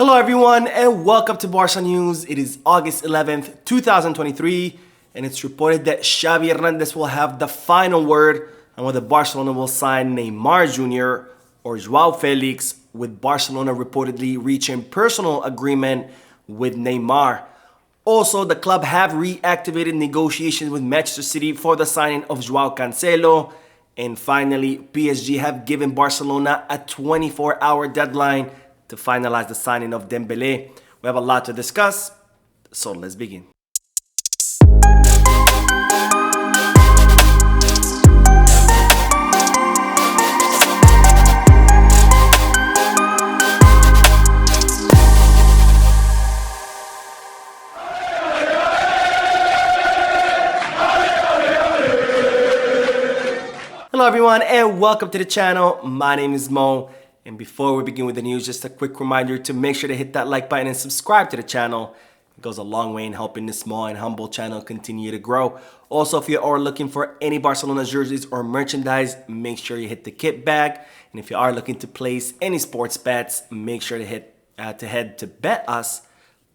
Hello everyone and welcome to Barca News. It is August 11th, 2023 and it's reported that Xavi Hernandez will have the final word on whether Barcelona will sign Neymar Jr. or Joao Felix, with Barcelona reportedly reaching personal agreement with Neymar. Also, the club have reactivated negotiations with Manchester City for the signing of Joao Cancelo. And finally, PSG have given Barcelona a 24-hour deadline to finalize the signing of Dembele. We have a lot to discuss, so let's begin. Hello everyone and welcome to the channel. My name is Mo, and before we begin with the news, just a quick reminder to make sure to hit that like button and subscribe to the channel. It goes a long way in helping this small and humble channel continue to grow. Also, if you are looking for any Barcelona jerseys or merchandise, make sure you hit the kit bag. And if you are looking to place any sports bets, make sure to head to Bet Us.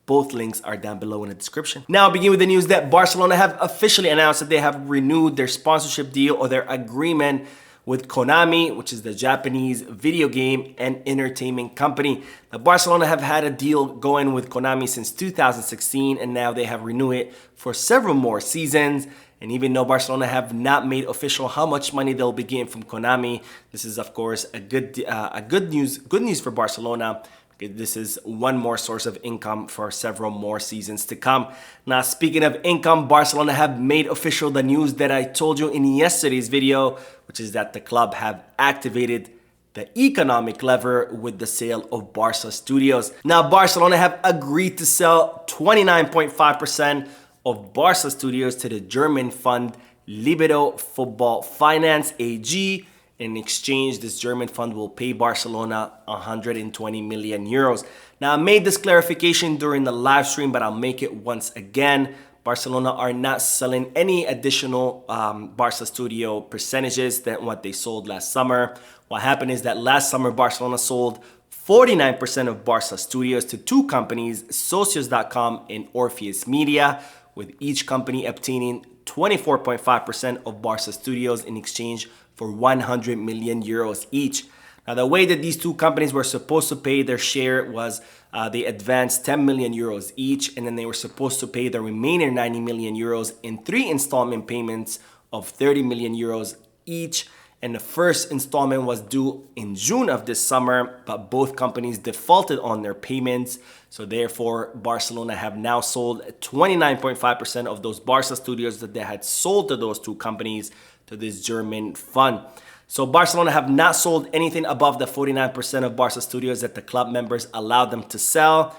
Both links are down below in the description. Now I'll begin with the news that Barcelona have officially announced that they have renewed their sponsorship deal or their agreement with Konami, which is the Japanese video game and entertainment company. Now, Barcelona have had a deal going with Konami since 2016, and now they have renewed it for several more seasons. And even though Barcelona have not made official how much money they'll be getting from Konami, this is of course a good news for Barcelona. This is one more source of income for several more seasons to come. Now, speaking of income, Barcelona have made official the news that I told you in yesterday's video, which is that the club have activated the economic lever with the sale of Barca Studios. Now, Barcelona have agreed to sell 29.5% of Barca Studios to the German fund Libero Football Finance AG. In exchange, this German fund will pay Barcelona 120 million euros. Now, I made this clarification during the live stream, but I'll make it once again. Barcelona are not selling any additional Barca Studio percentages than what they sold last summer. What happened is that last summer, Barcelona sold 49% of Barca Studios to two companies, Socios.com and Orpheus Media, with each company obtaining 24.5% of Barca Studios in exchange for 100 million euros each. Now, the way that these two companies were supposed to pay their share was they advanced 10 million euros each, and then they were supposed to pay the remaining 90 million euros in 3 installment payments of 30 million euros each. And the first installment was due in June of this summer, but both companies defaulted on their payments. So therefore, Barcelona have now sold 29.5% of those Barca Studios that they had sold to those two companies to this German fund. So Barcelona have not sold anything above the 49% of Barca Studios that the club members allowed them to sell.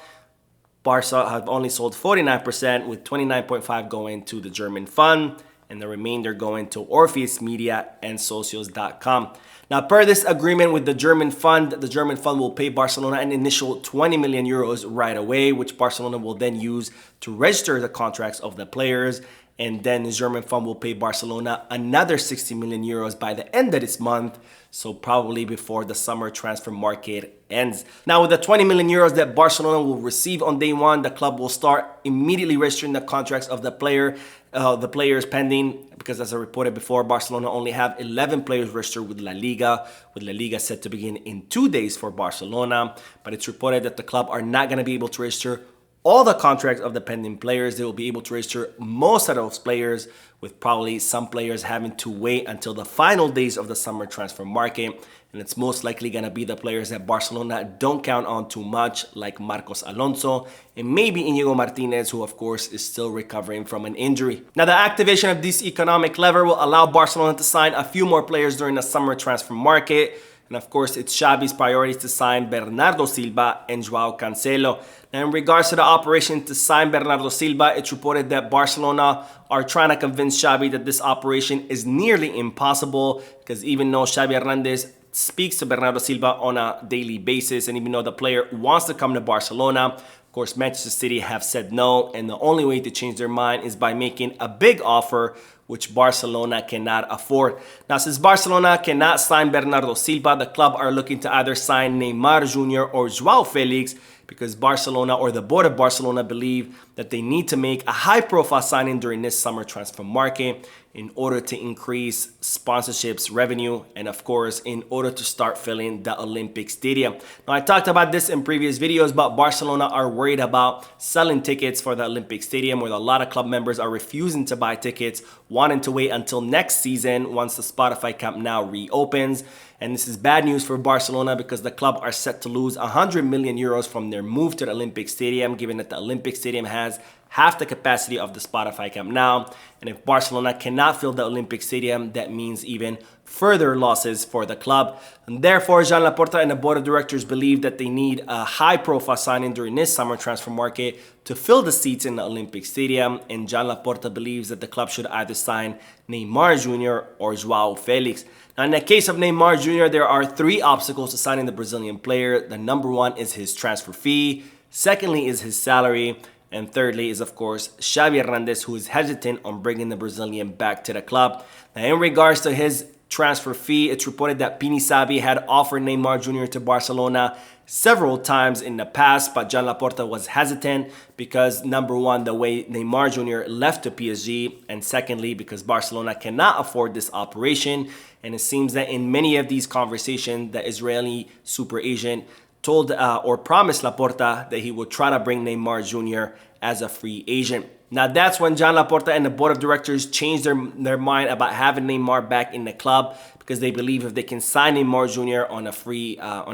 Barca have only sold 49%, with 29.5% going to the German fund and the remainder going to Orpheus Media and Socios.com. Now, per this agreement with the German fund will pay Barcelona an initial 20 million euros right away, which Barcelona will then use to register the contracts of the players. And then the German fund will pay Barcelona another 60 million euros by the end of this month, so probably before the summer transfer market ends. Now, with the 20 million euros that Barcelona will receive on day one, the club will start immediately registering the contracts of the players pending, because as I reported before, Barcelona only have 11 players registered with La Liga set to begin in 2 days for Barcelona. But it's reported that the club are not going to be able to register all the contracts of the pending players. They will be able to register most of those players, with probably some players having to wait until the final days of the summer transfer market. And it's most likely going to be the players that Barcelona don't count on too much, like Marcos Alonso and maybe Íñigo Martínez, who of course is still recovering from an injury. Now, the activation of this economic lever will allow Barcelona to sign a few more players during the summer transfer market. And of course, it's Xavi's priority to sign Bernardo Silva and Joao Cancelo. Now, in regards to the operation to sign Bernardo Silva, it's reported that Barcelona are trying to convince Xavi that this operation is nearly impossible, because even though Xavi Hernandez speaks to Bernardo Silva on a daily basis, and even though the player wants to come to Barcelona, of course, Manchester City have said no, and the only way to change their mind is by making a big offer, which Barcelona cannot afford. Now, since Barcelona cannot sign Bernardo Silva, the club are looking to either sign Neymar Jr. or Joao Felix, because Barcelona, or the board of Barcelona, believe that they need to make a high-profile signing during this summer transfer market in order to increase sponsorships, revenue, and of course, in order to start filling the Olympic Stadium. Now, I talked about this in previous videos, but Barcelona are worried about selling tickets for the Olympic Stadium, where a lot of club members are refusing to buy tickets, wanting to wait until next season once the Spotify Camp Nou reopens. And this is bad news for Barcelona because the club are set to lose 100 million euros from their move to the Olympic Stadium, given that the Olympic Stadium has half the capacity of the Spotify Camp Nou. And if Barcelona cannot fill the Olympic Stadium, that means even further losses for the club. And therefore, Joan Laporta and the board of directors believe that they need a high-profile signing during this summer transfer market to fill the seats in the Olympic Stadium. And Joan Laporta believes that the club should either sign Neymar Jr. or Joao Felix. Now, in the case of Neymar Jr., there are 3 obstacles to signing the Brazilian player. The number 1 is his transfer fee. Secondly is his salary. And thirdly is, of course, Xavi Hernandez, who is hesitant on bringing the Brazilian back to the club. Now, in regards to his transfer fee, it's reported that Pinisabi had offered Neymar Jr. to Barcelona several times in the past, but Joan Laporta was hesitant because, number 1, the way Neymar Jr. left to PSG, and secondly, because Barcelona cannot afford this operation. And it seems that in many of these conversations, the Israeli super agent told or promised Laporta that he would try to bring Neymar Jr. as a free agent. Now, that's when Joan Laporta and the board of directors changed their mind about having Neymar back in the club, because they believe if they can sign Neymar Jr. on a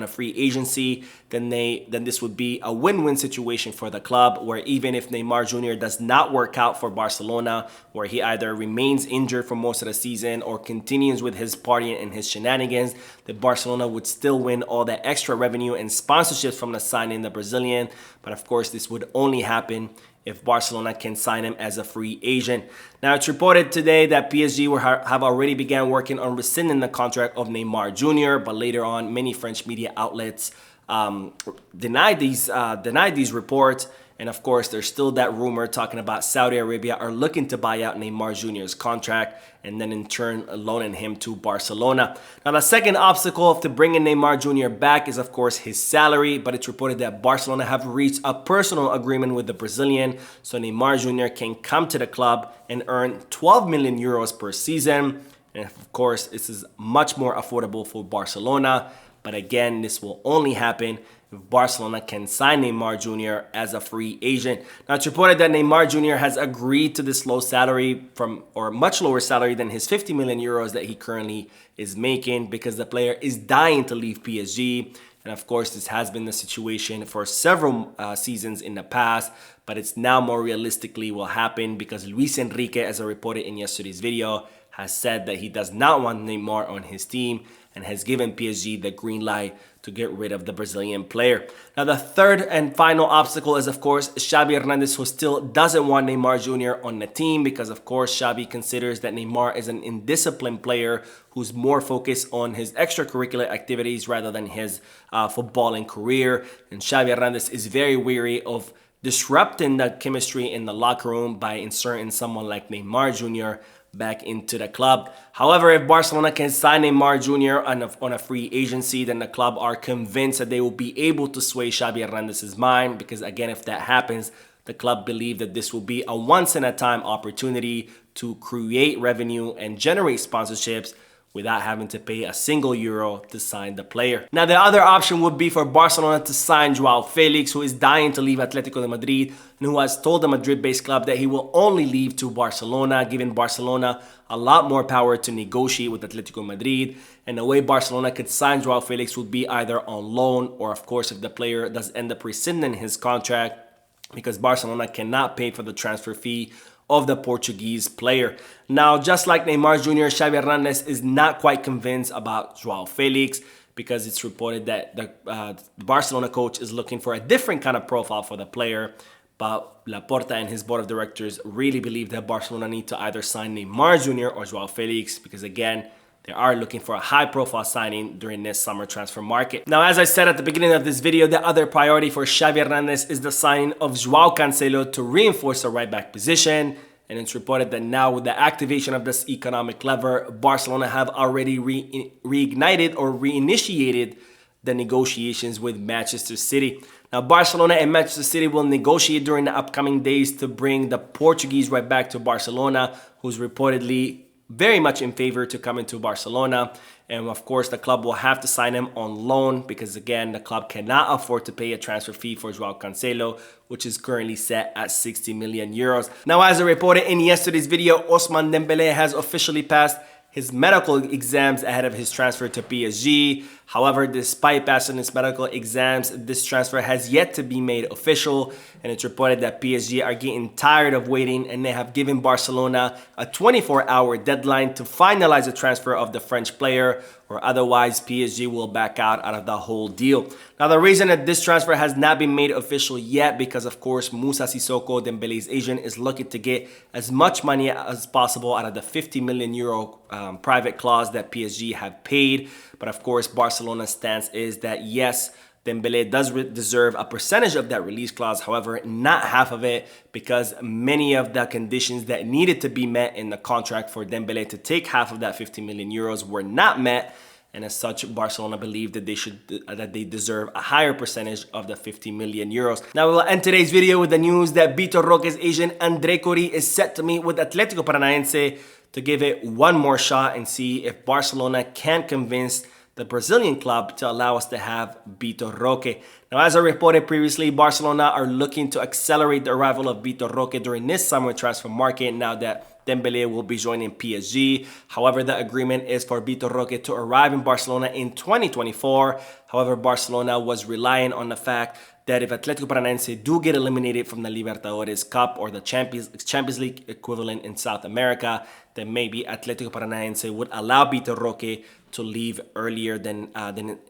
free agency, then this would be a win-win situation for the club, where even if Neymar Jr. does not work out for Barcelona, where he either remains injured for most of the season or continues with his partying and his shenanigans, that Barcelona would still win all that extra revenue and sponsorships from the signing the Brazilian. But of course, this would only happen if Barcelona can sign him as a free agent. Now, it's reported today that PSG have already began working on rescinding the contract of Neymar Jr., but later on, many French media outlets denied these reports. And of course, there's still that rumor talking about Saudi Arabia are looking to buy out Neymar Jr.'s contract and then in turn loaning him to Barcelona. Now, the second obstacle to bringing Neymar Jr. back is, of course, his salary, but it's reported that Barcelona have reached a personal agreement with the Brazilian, so Neymar Jr. can come to the club and earn 12 million euros per season. And of course, this is much more affordable for Barcelona. But again, this will only happen if Barcelona can sign Neymar Jr. as a free agent. Now, it's reported that Neymar Jr. has agreed to this low salary or much lower salary than his 50 million euros that he currently is making, because the player is dying to leave PSG. And of course, this has been the situation for several seasons in the past, but it's now more realistically will happen because Luis Enrique, as I reported in yesterday's video, has said that he does not want Neymar on his team and has given PSG the green light to get rid of the Brazilian player. Now, the third and final obstacle is, of course, Xavi Hernandez, who still doesn't want Neymar Jr. on the team because, of course, Xavi considers that Neymar is an indisciplined player who's more focused on his extracurricular activities rather than his footballing career. And Xavi Hernandez is very weary of disrupting the chemistry in the locker room by inserting someone like Neymar Jr. back into the club. However, if Barcelona can sign Neymar Jr. on a free agency, then the club are convinced that they will be able to sway Xavi Hernandez's mind, because again, if that happens, the club believe that this will be a once-in-a-time opportunity to create revenue and generate sponsorships without having to pay a single euro to sign the player. Now, the other option would be for Barcelona to sign Joao Felix, who is dying to leave Atletico de Madrid and who has told the Madrid-based club that he will only leave to Barcelona, giving Barcelona a lot more power to negotiate with Atletico de Madrid. And the way Barcelona could sign Joao Felix would be either on loan or, of course, if the player does end up rescinding his contract, because Barcelona cannot pay for the transfer fee of the Portuguese player. Now, just like Neymar Jr., Xavi Hernandez is not quite convinced about Joao Felix, because it's reported that the Barcelona coach is looking for a different kind of profile for the player. But Laporta and his board of directors really believe that Barcelona need to either sign Neymar Jr. or Joao Felix, because again, they are looking for a high-profile signing during this summer transfer market. Now, as I said at the beginning of this video, the other priority for Xavi Hernandez is the signing of Joao Cancelo to reinforce the right-back position. And it's reported that now, with the activation of this economic lever, Barcelona have already reignited or reinitiated the negotiations with Manchester City. Now, Barcelona and Manchester City will negotiate during the upcoming days to bring the Portuguese right back to Barcelona, who's reportedly very much in favor to come into Barcelona. And of course, the club will have to sign him on loan because, again, the club cannot afford to pay a transfer fee for Joao Cancelo, which is currently set at 60 million euros. Now, as I reported in yesterday's video, Ousmane Dembele has officially passed his medical exams ahead of his transfer to PSG. However, despite passing his medical exams, this transfer has yet to be made official, and it's reported that PSG are getting tired of waiting, and they have given Barcelona a 24-hour deadline to finalize the transfer of the French player, or otherwise PSG will back out of the whole deal. Now, the reason that this transfer has not been made official yet, because of course Moussa Sissoko, Dembele's agent, is looking to get as much money as possible out of the 50 million euro private clause that PSG have paid. But of course, Barcelona's stance is that yes, Dembele does deserve a percentage of that release clause, however, not half of it, because many of the conditions that needed to be met in the contract for Dembele to take half of that 50 million euros were not met. And as such, Barcelona believe that they deserve a higher percentage of the 50 million euros. Now, we will end today's video with the news that Vitor Roque's agent Andre Cori is set to meet with Atletico Paranaense to give it one more shot and see if Barcelona can convince the Brazilian club to allow us to have Vitor Roque. Now, as I reported previously, Barcelona are looking to accelerate the arrival of Vitor Roque during this summer transfer market now that Dembele will be joining PSG. However, the agreement is for Vitor Roque to arrive in Barcelona in 2024. However, Barcelona was relying on the fact that if Atletico Paranaense do get eliminated from the Libertadores Cup, or the Champions League equivalent in South America, then maybe Atletico Paranaense would allow Vitor Roque to leave earlier than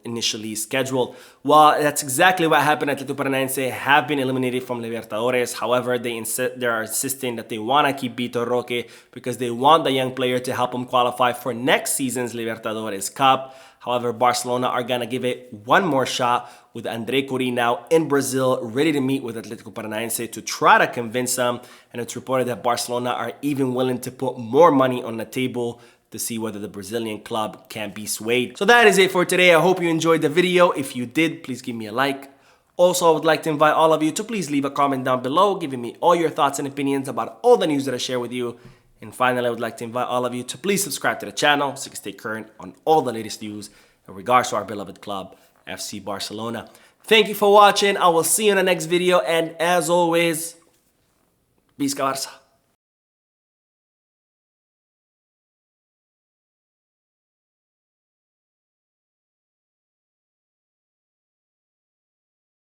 initially scheduled. Well, that's exactly what happened. Atletico Paranaense have been eliminated from Libertadores. However, they are insisting that they want to keep Vitor Roque because they want the young player to help them qualify for next season's Libertadores Cup. However, Barcelona are going to give it one more shot with Andre Cori now in Brazil, ready to meet with Atletico Paranaense to try to convince them. And it's reported that Barcelona are even willing to put more money on the table to see whether the Brazilian club can be swayed. So that is it for today. I hope you enjoyed the video. If you did, please give me a like. Also, I would like to invite all of you to please leave a comment down below, giving me all your thoughts and opinions about all the news that I share with you. And finally, I would like to invite all of you to please subscribe to the channel so you can stay current on all the latest news in regards to our beloved club, FC Barcelona. Thank you for watching. I will see you in the next video. And as always, Visca Barça.